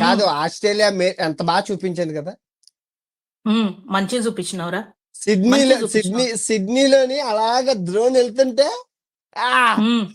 కాదు, ఉమ్, ఆస్ట్రేలియా ఎంత బాగా చూపించింది కదా. మంచిగా చూపించినవరా. సిడ్నీలో మంచిగా చూపించినావు. సిడ్నీలోని అలాగ డ్రోన్ వెళ్తుంటే ఆ ఉమ్,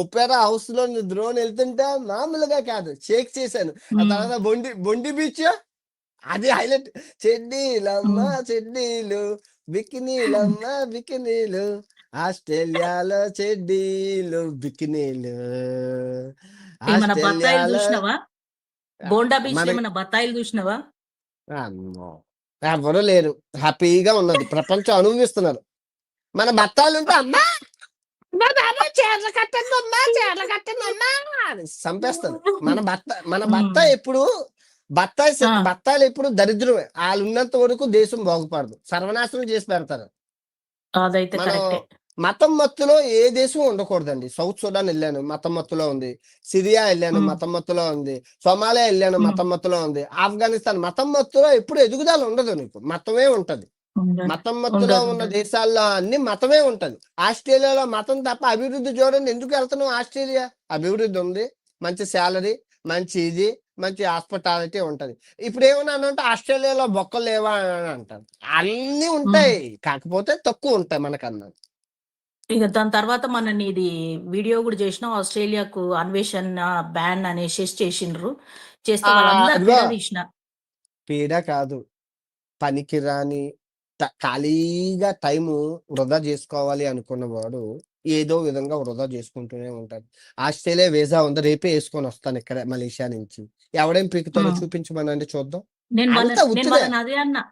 ఒపేరా హౌస్ లో డ్రోన్ వెళ్తుంటే మామూలుగా కాదు, షేక్ చేశాను. ఆ ఉమ్, తర్వాత బొండి బీచ్ అది హైలైట్. చెడ్డీలమ్మ ఉమ్. చెడ్డీలు, బికినీలమ్మ బికినీలు, ఆస్ట్రేలియాలో చెడ్డీలు బికినీలు, ఏమన్నా బత్తాయిలు ఆస్ట్రేలియాలో. చూసినావా? బోండా బీచ్ లో మనకి ఏమన్నా బత్తాయిలు చూసినావా? అమ్మో, ఎవరు లేరు, హ్యాపీగా ఉన్నది, ప్రపంచం అనుభవిస్తున్నారు. మన బత్తాలు ఉంటే అమ్మా మా బాబా చీరలు కట్టండి అమ్మా, చీరలు కట్టండి అమ్మా అని చంపేస్తారు. మన ఉమ్, భర్త ఎప్పుడు ఆ, బత్తాలు ఎప్పుడు దరిద్రమే. వాళ్ళు ఉన్నంత వరకు దేశం బాగుపడదు, సర్వనాశనం చేసి పెడతారు. అదైతే మనం కరెక్టే. మతం మత్తులో ఏ దేశం ఉండకూడదండి. సౌత్ సుడాన్ వెళ్ళాను, మతం మత్తులో ఉంది. సిరియా వెళ్ళాను, ఉమ్, మతం మత్తులో ఉంది. సోమాలియా వెళ్ళాను, ఉమ్, మతం మత్తులో ఉంది. ఆఫ్ఘనిస్తాన్ మతం మత్తులో ఎప్పుడు ఎదుగుదల ఉండదు, నీకు మతమే ఉంటది. ఉండదు మతం మత్తులో ఉండదు ఉన్న ఉండదు. దేశాల్లో అన్ని మతమే ఉంటది. ఆస్ట్రేలియాలో మతం తప్ప అభివృద్ధి చూడండి. ఎందుకు వెళ్తున్నావు ఆస్ట్రేలియా? అభివృద్ధి ఉంది, మంచి శాలరీ, మంచి ఇది, మంచి హాస్పిటాలిటీ ఉంటది. ఇప్పుడు ఏమన్నా ఆస్ట్రేలియాలో బొక్కలు లేవా అని అంటారు. అన్ని ఉమ్. ఉంటాయి, కాకపోతే తక్కువ ఉంటాయి మనకన్నా. ఇక దాని తర్వాత మన ఇది వీడియో కూడా చేసిన ఆస్ట్రేలియాకు అన్వేషణ బ్యాన్ అనేసి చేసిండ్రు. చేస్తే వాళ్ళందరు అదిగో, పీడ తీసిన. పీడ కాదు, పనికిరాని ఖాళీగా టైము వృధా చేసుకోవాలి అనుకున్న వాడు ఏదో విధంగా వృధా చేసుకుంటూనే ఉంటాడు. ఆస్ట్రేలియా వీసా ఉంది, రేపే వేసుకొని వస్తాను ఇక్కడ మలేషియా నుంచి. ఎవడేం పీకుతాడో చూపించమనండి చూద్దాం. అంతా నేను ఉత్తిదే. వాళ్ళని అదే అన్నా.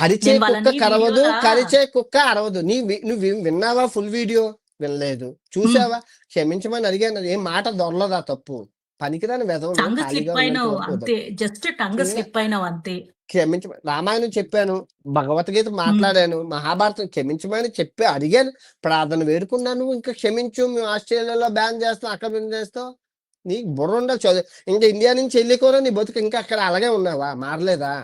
అరిచే నేను కుక్క వాళ్ళని కరవదు, వీడియోలా. కరిచే కుక్క అరవదు. నువ్వు విన్నావా ఫుల్ వీడియో? వినలేదు. ఉమ్, చూసావా? క్షమించమని అడిగాను, ఏం మాట దొరలదా తప్పు? పనికిరాని వెధవలు టంగ్ ఖాళీగా స్లిప్ ఉన్నంత అయినావు వరకు అంతే. వదలరు. జస్ట్ టంగ్ స్లిప్ అయినావు అంతే. క్షమించమని రామాయణం చెప్పాను, భగవద్గీత ఉమ్, మాట్లాడాను, మహాభారతం క్షమించమని చెప్పి అడిగాను, ప్రార్థన వేడుకున్నాను. ఇంకా క్షమించు, మేము ఆస్ట్రేలియాలో బ్యాన్ చేస్తాం, అక్కడ బ్యాన్ చేస్తాం. నీకు బుర్ర ఉండాలి, చదువు. ఇంకా ఇండియా నుంచి వెళ్ళికోరా, నీ బతుకు ఇంకా అక్కడ అలాగే ఉన్నావా? మారలేదా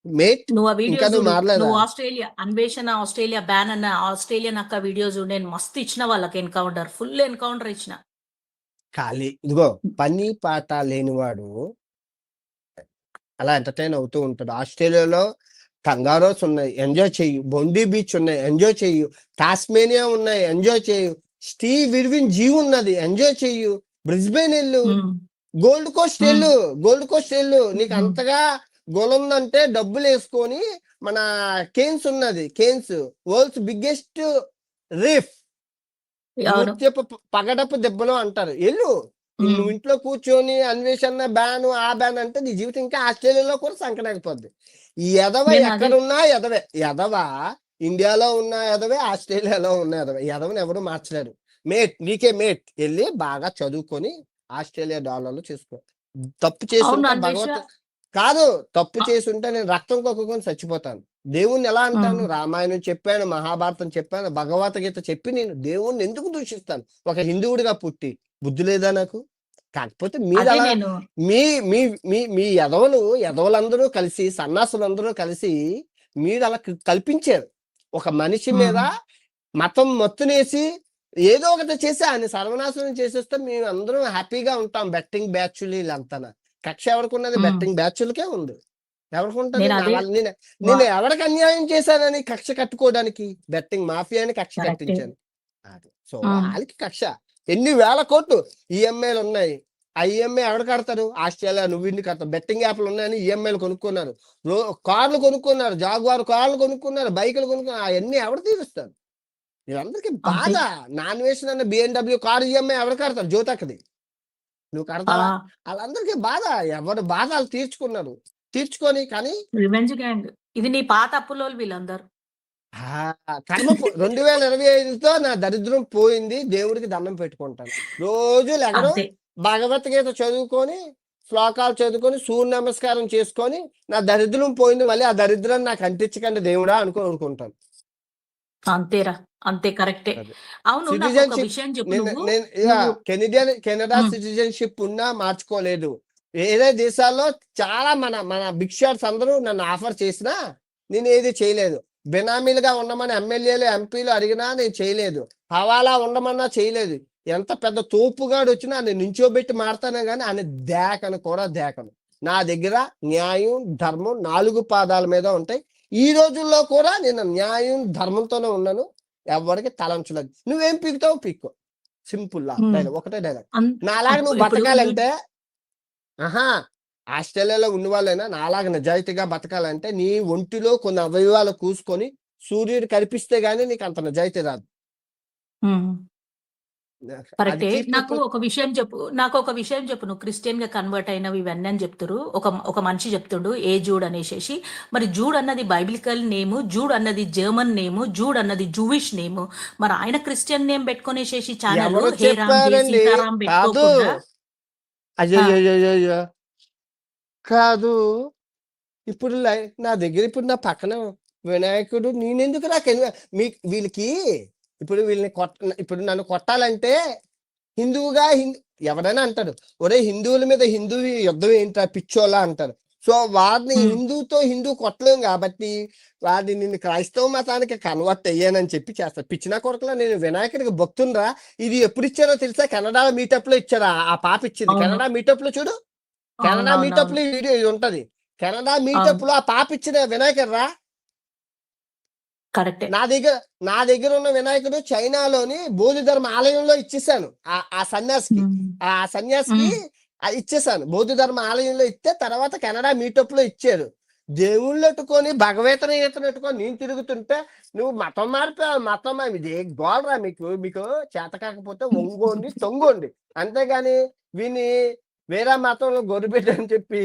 మేట్? నువ్వు ఆ ఇంకా వీడియోస్ నువ్వు చూడు. మారలేదా? నువ్వు ఆస్ట్రేలియా అన్వేషణ ఆస్ట్రేలియా బ్యాన్ అన్న ఆస్ట్రేలియన్ అక్క వీడియోస్ చూడు. నేను మస్తు ఇచ్చిన వాళ్ళకి ఎన్కౌంటర్, ఫుల్ ఎన్కౌంటర్ ఇచ్చిన. ఖాళీ ఇదిగో, పని పాట లేనివాడు అలా ఎంటర్టైన్ అవుతూ ఉంటాడు. ఆస్ట్రేలియాలో కంగారోస్ ఉన్నాయి, ఎంజాయ్ చెయ్యు. బొండీ బీచ్ ఉన్నాయి, ఎంజాయ్ చెయ్యు. టాస్మేనియా ఉన్నాయి, ఎంజాయ్ చెయ్యు. స్టీవ్ ఇర్విన్ జీవ్ ఉన్నది, ఎంజాయ్ చెయ్యు. బ్రిస్బెన్ వెళ్ళు, ఉమ్, గోల్డ్ కోస్ట్ ఉమ్, వెళ్ళు, గోల్డ్ కోస్ట్ వెళ్ళు. నీకు ఉమ్. అంతగా గొలందంటే డబ్బులు వేసుకొని మన కేన్స్ ఉన్నది, కేన్స్ వరల్డ్స్ బిగ్గెస్ట్ రీఫ్, అవును. ముత్యపు పగడపు దెబ్బలు అంటారు. ఎల్లు. ఉమ్. నువ్వు ఇంట్లో కూర్చొని అన్వేషణ బ్యాన్ ఆ బ్యాన్ అంటే నీ జీవితం ఇంకా ఆస్ట్రేలియాలో కూడా సంకనాగిపోద్ది. ఈ ఎదవ నేను అదే. ఎక్కడున్నా ఎదవే. ఎదవ ఇండియాలో ఉన్న ఎదవే, ఆస్ట్రేలియాలో ఉన్న ఎదవే. ఎదవని ఎవరు మార్చలేరు. మేట్, నీకే మేట్, వెళ్ళి బాగా చదువుకొని ఆస్ట్రేలియా డాలర్లు చేసుకో. తప్పు అవును చేస్తుంటే అన్వేష. కాదు, తప్పు ఆ, చేసుంటే నేను రక్తం కొక్కుకొని చచ్చిపోతాను. దేవుణ్ణి ఎలా అంటాను? ఉమ్. రామాయణం చెప్పాను, మహాభారతం చెప్పాను, భగవద్గీత చెప్పి నేను దేవుణ్ణి ఎందుకు దూషిస్తాను? ఒక హిందువుడిగా పుట్టి బుద్ధి లేదా నాకు? కాకపోతే మీరు అదే అలా నేను. మీ మీ మీ మీ ఎదవలందరూ కలిసి, సన్నాసులందరూ కలిసి మీరు అలా కల్పించారు. ఒక మనిషి మీద ఉమ్, మతం మత్తునేసి ఏదో ఒకటి చేసి ఆయన సర్వనాశనం చేసేస్తే మేము అందరం హ్యాపీగా ఉంటాం. బెట్టింగ్ బ్యాచ్లు వీళ్ళంతా. కక్ష ఎవరికున్నది? ఉమ్. బెట్టింగ్ బ్యాచ్లకే ఉంది. ఎవరికుంటది? నేను అదే. నేను ఎవరికి అన్యాయం చేశానని కక్ష కట్టుకోవడానికి బెట్టింగ్ మాఫియాని కక్ష కరెక్టే. కట్టించాను. అది సో ఉమ్. వాళ్ళకి కక్ష. ఎన్ని వేల కోట్లు ఈఎంఐలు ఉన్నాయి. ఆ ఈఎంఐ ఎవరు కడతారు? ఆస్ట్రేలియా నువ్వు ఇన్ని కడతావు. బెట్టింగ్ యాప్లు ఉన్నాయని ఈఎంఐలు కొనుక్కున్నారు, కార్లు కొనుక్కున్నారు, జాగ్వార్ కార్లు కొనుక్కున్నారు, బైకులు కొనుక్కున్నారు. అవన్నీ ఎవరు తీరుస్తారు? వీళ్ళందరికీ అంతే. బాధ. నాన్ వేషన్ అన్న బిఎండబ్ల్యూ కారు ఈఎంఐ ఎవరు కడతారు? జ్యోతక్కది. నువ్వు కడతావా? ఆ వాళ్ళందరికీ బాధ. ఎవరి బాధ వాళ్ళు తీర్చుకున్నారు. తీర్చుకొని కానీ రివెంజ్ గ్యాంగ్. ఇది నీ పాత అప్పులోళ్ళు వీళ్ళందరూ. కర్మ 2025తో నా దరిద్రం పోయింది. దేవుడికి దండం పెట్టుకుంటాను. రోజు లెగడం, అంతే. భగవద్గీత చదువుకొని, శ్లోకాలు చదువుకొని, సూర్య నమస్కారం చేసుకొని, నా దరిద్రం పోయింది, మళ్ళీ ఆ దరిద్రాన్ని నాకు అంటించకండి దేవుడా అనుకుంటాను. అంతేరా. అంతే కరెక్టే. అది అవును, నాకు ఒక సిటిజన్షిప్. విషయం చెప్పు. నేను నువ్వు నేను నువ్వు కెనడా ఉమ్, సిటిజన్షిప్ ఉన్నా మార్చుకోలేదు. వేరే దేశాల్లో చాలా మన మన బిగ్ షాట్స్ అందరూ నన్ను ఆఫర్ చేసినా నేను ఏది చేయలేదు. బినామీలుగా ఉండమని ఎమ్మెల్యేలు ఎంపీలు అడిగినా నేను చేయలేదు. హవాలా ఉండమన్నా చేయలేదు. ఎంత పెద్ద తోపుగాడు వచ్చినా నేను నించోబెట్టి మారుతానే కానీ ఆయన దేకను కూడా దేకను. నా దగ్గర న్యాయం, ధర్మం 4 పాదాల మీద ఉంటాయి. ఈ రోజుల్లో కూడా నేను న్యాయం, ధర్మంతోనే ఉన్నాను. ఎవరికి తలంచలేదు. నువ్వేం పీకుతావు పీక్కో. Simple dialogue. ఒకటే డైలాగ్. నాలాగా నువ్వు ఇప్పుడు బతకాలంటే ఆహా! ఆస్ట్రేలియాలో ఉన్నవాళ్ళైనా నాలాగా నిజాయితీగా బతకాలంటే నీ ఒంటిలో కొన్ని అవయవాలు కూసుకొని సూర్యుడు కనిపిస్తే గాని నీకు అంత నిజాయితీ రాదు. అది కరెక్టే. కీప్ నాకు పీపుల్ ఒక విషయం చెప్పు. నువ్వు క్రిస్టియన్‌గా కన్వర్ట్ అయినవి ఇవన్నీ అని చెప్తుర్రు. ఒక మనిషి చెప్తుండు ఏ జూడ్ అనేసేసి. మరి జూడ్ అన్నది బైబిలికల్ నేము. జూడ్ అన్నది జర్మన్ నేము. జూడ్ అన్నది జూవిష్ నేము. మరి ఆయన క్రిస్టియన్ నేమ్ పెట్టుకొనేసేసి ఛానల్ ఎవరు హే రామ్, జై చెప్పారండి? సీతారాం కాదు. పెట్టుకోకుండా ఆ! అయ్యయ్యయ్యయ్యో! కాదు. ఇప్పుడు నా దగ్గర ఇప్పుడు నా పక్కన వినాయకుడు నేనెందుకు వీళ్ళకి ఇప్పుడు ఇప్పుడు నన్ను కొట్టాలంటే హిందువుగా ఎవరైనా అంటాడు. ఒరేయ్! హిందువుల మీద హిందువు యుద్ధం ఏంట్రా పిచ్చోలా అంటారు. సో వాడిని హిందూ కొట్టలేం కాబట్టి వాడిని నిన్ను క్రైస్తవ మతానికి కన్వర్ట్ అయ్యానని చెప్పి చేస్తాడు. పిచ్చిన కొడుకులా నేను వినాయకుడికి భక్తుండ్రా. ఇది ఎప్పుడు ఇచ్చారో తెలుసా? కెనడా మీటప్ లో ఇచ్చారా? ఆ పాప ఇచ్చింది. అవును. కెనడా మీటప్ లో చూడు. కెనడా మీటప్ అవునవునవును. లో ఈ వీడియో ఇది ఉంటది. కెనడా అవును. మీటప్ లో ఆ పాప ఇచ్చిన వినాయకుడు కరెక్టే. నా దగ్గర ఉన్న వినాయకుడు చైనాలోని బౌద్ధ ధర్మ ఆలయంలో ఇచ్చేసాను. ఆ సన్యాసికి హ్మ్. ఆ సన్యాసికి హ్మ్. ఇచ్చేసాను. బౌద్ధ ధర్మ ఆలయంలో ఇస్తే తర్వాత కెనడా మీటప్ లో ఇచ్చారు. దేవుళ్ళు ఎట్టుకొని భగవేతను ఈతను ఎట్టుకొని నేను తిరుగుతుంటే నువ్వు మతం మారిపోయావు. ఇది గోలరా మీకు చేత కాకపోతే ఒంగోండి తొంగోండి. అంతేగాని వీని వేరే మతంలో గొర్రెబిడ్డ అని చెప్పి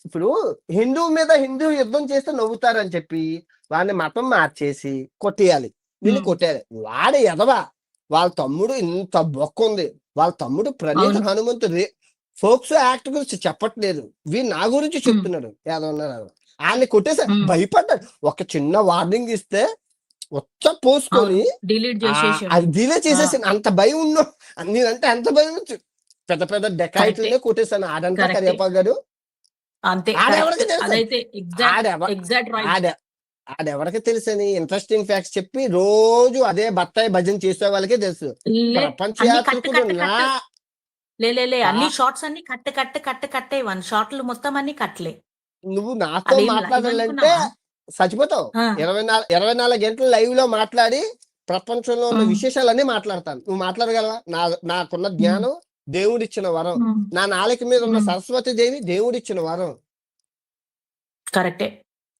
ఇప్పుడు హిందూ యుద్ధం చేస్తే నవ్వుతారని చెప్పి వాడిని మతం మార్చేసి కొట్టేయాలి. వీళ్ళు కొట్టేయాలి. వాడు ఎదవా. వాళ్ళ తమ్ముడు ఇంత బొక్క ఉంది. వాళ్ళ తమ్ముడు ప్రణీత్ అవును. హనుమంతు ఫోక్సో యాక్ట్ గురించి చెప్పట్లేదు. వీడు నా గురించి చెప్తున్నాడు. ఏదన్నారు ఆయన్ని కొట్టేసా భయపడ్డాడు. ఒక చిన్న వార్నింగ్ ఇస్తే పోసుకొని డిలీట్ చేసేసిండు. అది డిలే చేసేసి అంత భయం ఉన్న నేనంటే ఎంత భయం పెద్ద పెద్ద డెకాయిట్లనే కొట్టేశాను. ఆడంతా కరెక్టే. కరియప్ప గారు అంతే. ఆడెవరికి కరెక్ట్. తెలుసు అదైతే ఎగ్జాక్ట్ రైట్. ఆడ ఆడెవరికి తెలుసని ఇంట్రెస్టింగ్ ఫ్యాక్ట్స్ చెప్పి రోజు అదే బత్తాయి భజన చేసే వాళ్ళకే తెలుసు. ప్రపంచ అన్ని యాత్రికుడు అన్ని షార్ట్స్ అన్ని కట్టే 1 షార్ట్లు మొత్తం అన్ని కట్లే. నువ్వు నాతో అదేం లైవ్ మాట్లాడాలంటే అనుకున్నావా? చచ్చిపోతావు. ఆ! 24 గంటలు లైవ్ లో మాట్లాడి ప్రపంచంలో ఉన్న హ్మ్. విశేషాలన్నీ మాట్లాడతాను. నువ్వు మాట్లాడగలవా? నాకున్న హ్మ్. జ్ఞానం దేవుడిచ్చిన వరం. హ్మ్. నా నాలుక మీద ఉన్న హ్మ్. సరస్వతి దేవి దేవుడిచ్చిన వరం. కరెక్టే.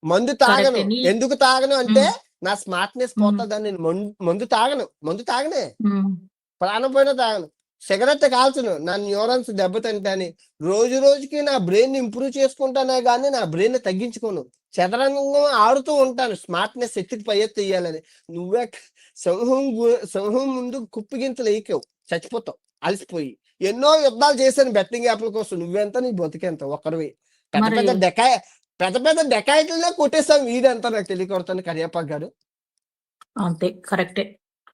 మందు తాగను. కరెక్టే. ఎందుకు తాగను అంటే హ్మ్. నా స్మార్ట్‌నెస్ హ్మ్. పోతదని నేను మందు తాగను. మందు తాగనే. హ్మ్. ప్రాణం పోయినా తాగను. సిగరెట్ కాల్చను. నా న్యూరాన్స్ దెబ్బతింటాని. రోజు రోజుకి నా బ్రెయిన్ ఇంప్రూవ్ చేసుకుంటానే గానీ నా బ్రెయిన్ తగ్గించుకోను. చదరంగం ఆడుతూ ఉంటాను. స్మార్ట్‌నెస్ ఎత్తుకు పై ఎత్తు ఎయ్యాలని. నువ్వే సింహం ముందు కుప్పిగింతలు ఎయకవు. చచ్చిపోతావు అలసిపోయి. ఎన్నో యుద్ధాలు చేశాను బెట్టింగ్ యాప్‌ల కోసం. నువ్వెంత నీ బతుకెంత ఒక్కడివి. పెద్ద మరి పెద్ద పెద్ద డెకాయిట్లనే కొట్టేసాం. వీడంతా నాకు తెలియకొడతాను కరియప్ప గారు. అంతే. కరెక్టే.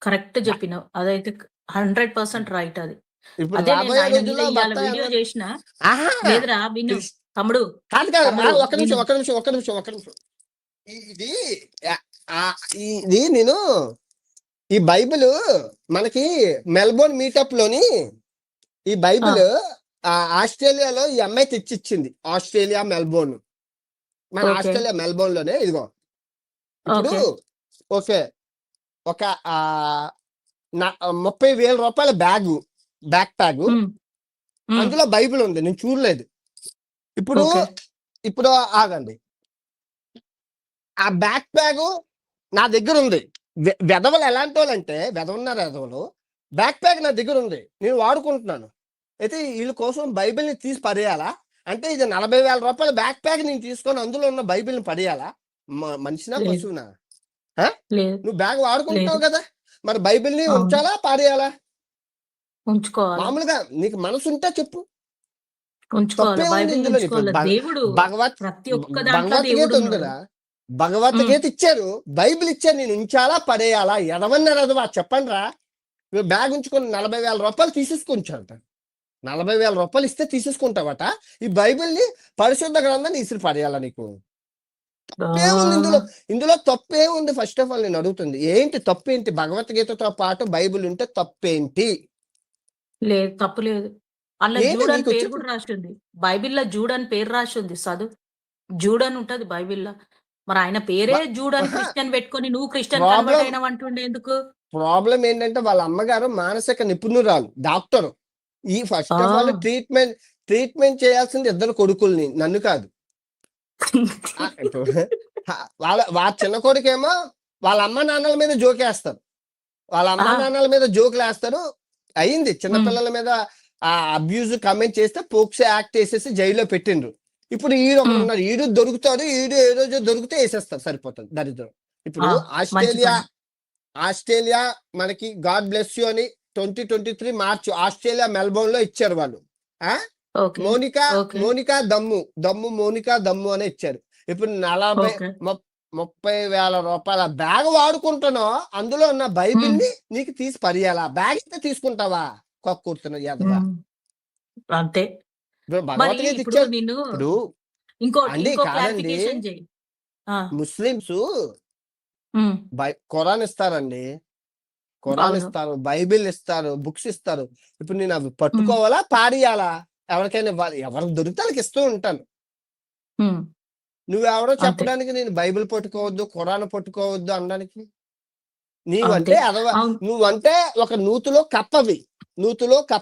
కరెక్ట్ చెప్పినావు. అదైతే 100% రైట్ అది. ఇప్పుడు అదేలే రాబోయే ఆయన మీద రోజుల్లో ఇయాల బత్తాయి వీడియో అందరూ చేసినా ఆహా! లేదురా విను. క్రిస్ తమ్ముడు, కాదు. తమ్ముడు ఒక్క విను. నిమిషం. ఇది ఇది నేను ఈ బైబిల్ మనకి మెల్బోర్న్ మీటప్ లోని ఈ ఆ! బైబిల్ ఆస్ట్రేలియాలో ఈ అమ్మాయి తెచ్చిచ్చింది. Australia Melbourne. మన ఓకే. ఆస్ట్రేలియా మెల్బోర్న్ లోనే ఇదిగో. ఇప్పుడు ఓకే. ఓకే. ఒక 30,000 బ్యాక్ ప్యాక్ హ్మ్. హ్మ్. అందులో బైబిల్ ఉంది. నేను చూడలేదు. ఇప్పుడు ఓకే. ఇప్పుడు ఆగండి. ఆ బ్యాక్ ప్యాక్ నా దగ్గర ఉంది. వెధవలు ఎలాంటోళ్ళంటే వెధవలు బ్యాక్ ప్యాక్ నా దగ్గర ఉంది. నేను వాడుకుంటున్నాను. అయితే వీళ్ళ కోసం బైబిల్‌ని తీసి పడేయాలా? అంటే ఇది రూ. 40,000 బ్యాక్ ప్యాక్ నేను తీసుకొని అందులో ఉన్న బైబిల్‌ని పడేయాలా? మనిషినా లేదు. పశువునా? ఆ! లేదు. నువ్వు బ్యాగ్ లేదు. వాడుకుంటున్నావు కదా! మరి బైబిల్‌ని అవును. ఉంచాలా? పారేయాలా? ఉంచుకోవాల. మామూలుగా నీకు మనసుంటే చెప్పు. ఉంచుకోవాల. తప్పే ఉంది బైబిల్‌ని ఇందులో. ఇప్పుడు ఉంచుకోవాల. దేవుడు భగవత్ ప్రతి ఒక్క దాంట్లో భగవద్గీత దేవుడున్నాడు. ఉందిరా. హ్మ్. భగవద్గీత ఇచ్చారు. బైబిల్ ఇచ్చారు. నేను ఉంచాలా? పడేయాలా? ఎదవా చెప్పండ్రా. నువ్వు బ్యాగ్ ఉంచుకొని రూ. 40,000 తీసేసుకుంటావట. రూ. 40,000 ఇస్తే తీసేసుకుంటావట. ఈ బైబిల్‌ని పరిశుద్ధ గ్రంథాన్ని ఇసిరి పడేయాలా నీకు? తప్పేముంది ఇందులో? ఆ! ఇందులో తప్పేముంది ఫస్ట్ ఆఫ్ ఆల్ నేను అడుగుతుంది. ఏంటి తప్పేంటి? భగవద్గీతతో పాటు బైబిల్ ఉంటే తప్పేంటి? లేదు. తప్పు లేదు. అందులో ఏంటి జూడ్ అని నీకు పేరు వచ్చి కూడా రాసింది. బైబిల్‌లో జూడ్ అని పేరు రాసింది చదువు. జూడ్ అని ఉంటది బైబిల్‌లో. మరి ఆయన పేరే జూడ్ అని క్రిస్టియన్ పెట్టుకొని నువ్వు క్రిస్టియన్ కన్వర్ట్ ప్రాబ్లం అయినావంటుండే ఎందుకు? ప్రాబ్లం ఏంటంటే వాళ్ళ అమ్మగారు మానసిక నిపుణురాలు, డాక్టర్. ఈ ఫస్ట్ ఆఫ్ ఆల్ ఆ! ట్రీట్మెంట్ చేయాల్సింది ఇద్దరు కొడుకుల్ని, నన్ను కాదు. ఇప్పుడు వాళ్ళ చిన్న కొడుకేమో వాళ్ళ అమ్మ నాన్నల మీద జోకేస్తారు. వాళ్ళ అమ్మ ఆ! నాన్నల మీద జోకులేస్తారు. అయింది హ్మ్. చిన్నపిల్లల మీద అబ్యూజ్ కమెంట్ చేస్తే పోక్సో యాక్ట్ వేసేసి జైల్లో పెట్టిండ్రు. ఇప్పుడు ఈడు ఒకడు హ్మ్. ఉన్నాడు. ఈడు దొరుకుతాడు. ఈడు ఏ రోజు దొరికితే వేసేస్తారు, సరిపోతుంది దరిద్రం. ఇప్పుడు ఆ! మంచి ఆస్ట్రేలియా పని. ఆస్ట్రేలియా మనకి గాడ్ బ్లెస్ యూ అని 2023 మార్చ్ ఆస్ట్రేలియా మెల్బోర్న్ లో ఇచ్చారు వాళ్ళు. ఆ ఓకే. మోనికా ఓకే. మోనికా దమ్ము మోనికా దమ్ము అని ఇచ్చారు. ఇప్పుడు ఓకే. 30,000 బ్యాగ్ వాడుకుంటున్నావు, అందులో ఉన్న బైబిల్ హ్మ్. ని నీకు తీసి పడేయాలా? బ్యాగ్ ఇస్తే తీసుకుంటావా? కొక్కుర్తున్న ఎదవా. హ్మ్. అంతే. ఇప్పుడు మరి భగవద్గీత ఇప్పుడు ఇచ్చారు. నిన్ను ఇప్పుడు ఇంకో కాదండి, క్లారిఫికేషన్ చెయ్యి. ఆ! ముస్లిమ్స్ హ్మ్. ఖురాన్ ఇస్తారండి. ఖురాన్ అవును. ఇస్తారు, బైబిల్ ఇస్తారు, బుక్స్ ఇస్తారు. ఇప్పుడు నేను అవి హ్మ్. పట్టుకోవాలా, పాడియాలా? ఎవరికైనా ఇవ్వాలి. ఎవరికి దొరికితే వాళ్ళకి ఇస్తూ ఉంటాను. హ్మ్. నువ్వెవరో అంతే. చెప్పడానికి నేను బైబిల్ పట్టుకోవద్దు, ఖురాన్ పట్టుకోవద్దు అనడానికి. అంతే. నీవంటే అవును. నువ్వంటే ఒక నూతిలో కప్పవి.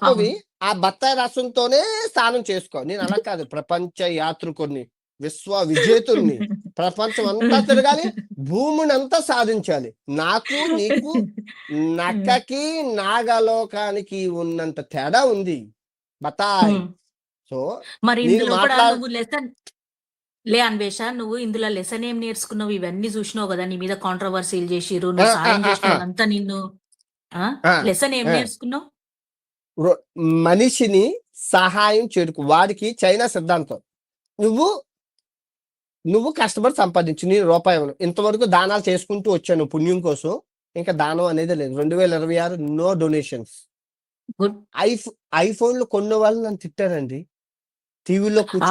అవును. ఆ బత్తాయి రసంతోనే స్నానం చేసుకో. నేను అలా కాదు, ప్రపంచ యాత్రికుడిని, విశ్వ విజేతుడిని. ప్రపంచం అంతా తిరగాలి, భూమినంతా సాధించాలి. నాకు నీకు హ్మ్. నక్కకి నాగలోకానికి ఉన్నంత తేడా ఉంది. బతాయ్. హ్మ్. సో మరి నేను ఇందులోపడ మాట్లాడ నువ్వు అన్వేష నువ్వు ఇందులో లెసన్ ఏం నేర్చుకున్నావు? ఇవన్నీ జూషినావు గదా! నీ మీద కాంట్రోవర్సీలు జేషిర్రు. ఆ, నువ్వు ఆ, సాయం ఆ, ఆ, జేషినోళ్ళంతా నిన్ను ఆ! ఆ, లెసన్ ఏం ఆ. నేర్చుకున్నావు? రొ- మనిషిని సహాయం చేరుకు వాడికి చైనా సిద్ధాంతం. నువ్వు నువ్వు కష్టపడి సంపాదించు, నీ రూపాయి ఇవ్వను. ఇంతవరకు దానాలు చేసుకుంటూ వచ్చాను పుణ్యం కోసం. ఇంకా దానం అనేది లేదు. 2026 నో డొనేషన్స్. గుడ్. ఐఫోన్లు కొన్న వాళ్ళు నన్ను తిట్టారండి. టీవీలో కూర్చొని